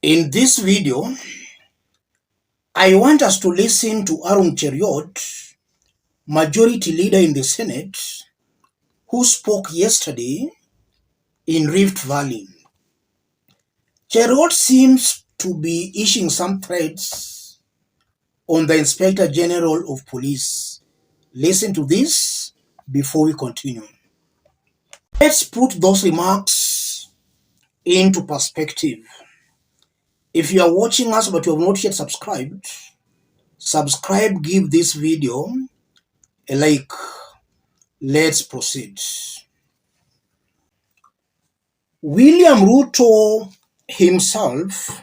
In this video, I want us to listen to Cheruyot, Majority Leader in the Senate, who spoke yesterday in Rift Valley. Cheruyot seems to be issuing some threats on the Inspector General of Police. Listen to this before we continue. Let's put those remarks into perspective. If you are watching us but you have not yet subscribed, subscribe, give this video a like. Let's proceed. William Ruto himself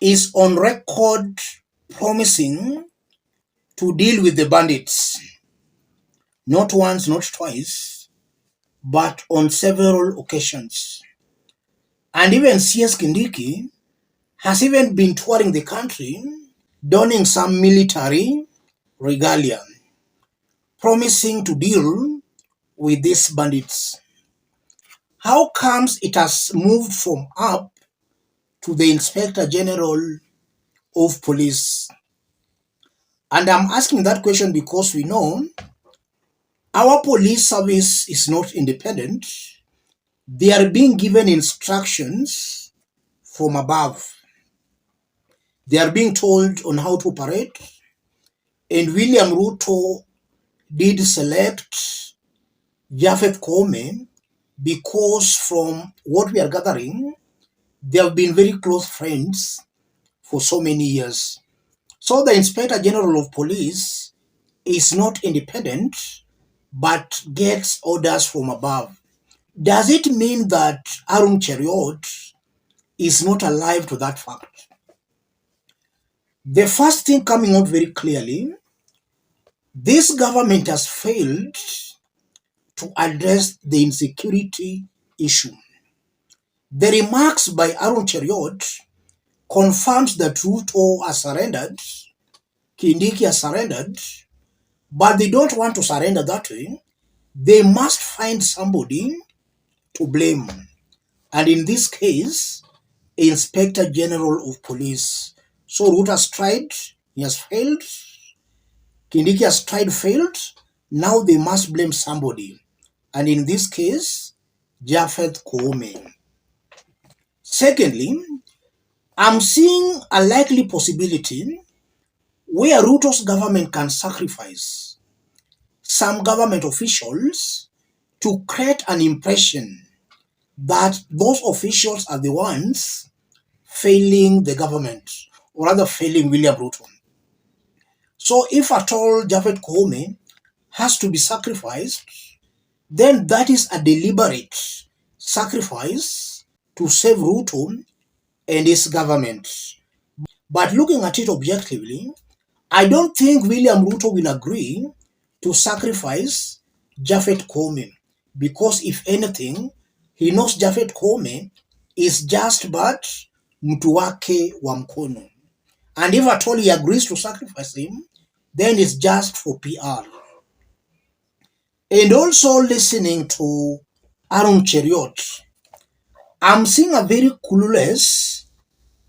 is on record promising to deal with the bandits, not once, not twice, but on several occasions. And even CS Kindiki has even been touring the country, donning some military regalia, promising to deal with these bandits. How comes it has moved from up to the Inspector General of Police? And I'm asking that question because we know our police service is not independent. They are being given instructions from above. They are being told on how to operate. And William Ruto did select Japheth Koome because from what we are gathering, they have been very close friends for so many years. So the Inspector General of Police is not independent, but gets orders from above. Does it mean that Cheruyot is not alive to that fact? The first thing coming out very clearly, this government has failed to address the insecurity issue. The remarks by Cheruyot confirms that Ruto has surrendered, Kindiki has surrendered, but they don't want to surrender that way. They must find somebody to blame. And in this case, Inspector General of Police. So Ruto has tried, he has failed. Kindiki has tried, failed. Now they must blame somebody. And in this case, Japheth Koome. Secondly, I'm seeing a likely possibility where Ruto's government can sacrifice some government officials to create an impression that those officials are the ones failing the government, or rather failing William Ruto. So if at all Japheth Koome has to be sacrificed, then that is a deliberate sacrifice to save Ruto and his government. But looking at it objectively, I don't think William Ruto will agree to sacrifice Japheth Koome, because if anything, he knows Japheth Koome is just but mtu wake wa mkono. And if at all he agrees to sacrifice him, then it's just for PR. And also listening to Cheruyot, I'm seeing a very clueless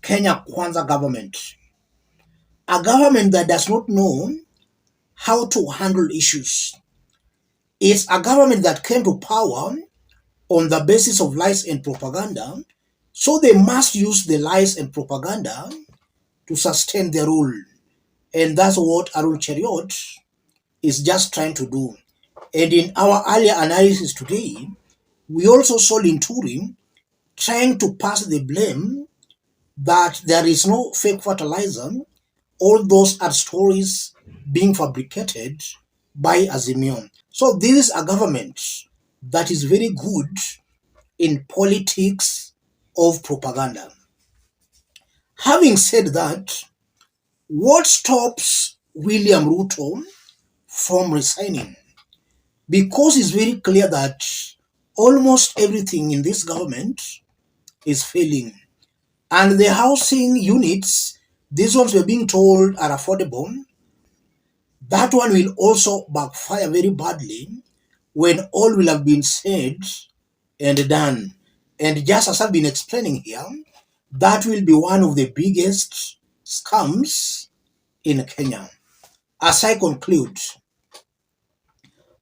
Kenya Kwanza government. A government that does not know how to handle issues. It's a government that came to power on the basis of lies and propaganda, so they must use the lies and propaganda to sustain their rule. And that's what Cheruyot is just trying to do. And in our earlier analysis today, we also saw Linturi trying to pass the blame that there is no fake fertilizer. All those are stories being fabricated by Azimio. So this is a government that is very good in politics of propaganda. Having said that, what stops William Ruto from resigning? Because it's very clear that almost everything in this government is failing. And the housing units, these ones we're being told are affordable, that one will also backfire very badly when all will have been said and done. And just as I've been explaining here, that will be one of the biggest scams in Kenya. As I conclude,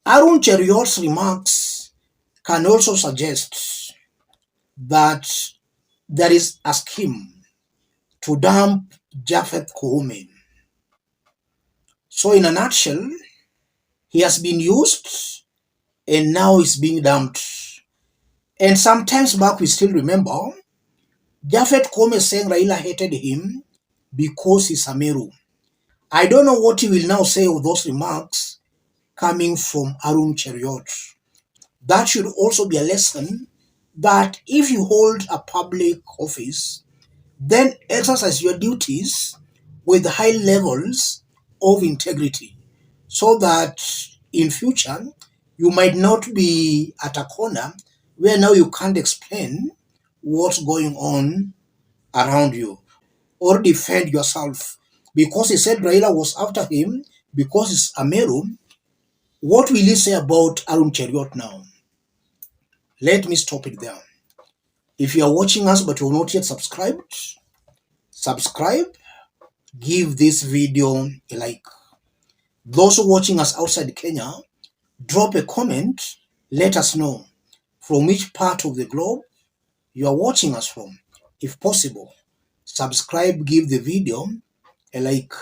Arun Cheruyot's remarks can also suggest that there is a scheme to dump Japheth Koome. So in a nutshell, he has been used and now is being dumped. And sometimes back we still remember Japheth Koome saying Raila hated him because he's a Meru. I don't know what he will now say of those remarks coming from Arun Cheruyot. That should also be a lesson that if you hold a public office, then exercise your duties with high levels of integrity so that in future you might not be at a corner where now you can't explain what's going on around you or defend yourself. Because he said Raila was after him because it's a Meru, what will he say about Arun Cheruyot now? Let me stop it there. If you are watching us but you have not yet subscribed, subscribe, give this video a like. Those watching us outside Kenya, drop a comment, let us know from which part of the globe you are watching us from. If possible, subscribe, give the video a like.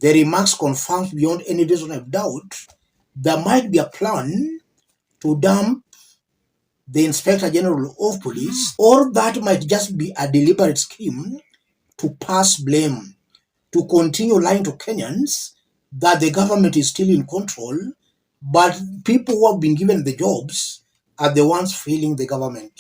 The remarks confirms beyond any reason of doubt there might be a plan to dump the Inspector General of Police, or that might just be a deliberate scheme to pass blame, to continue lying to Kenyans that the government is still in control, but people who have been given the jobs are the ones failing the government.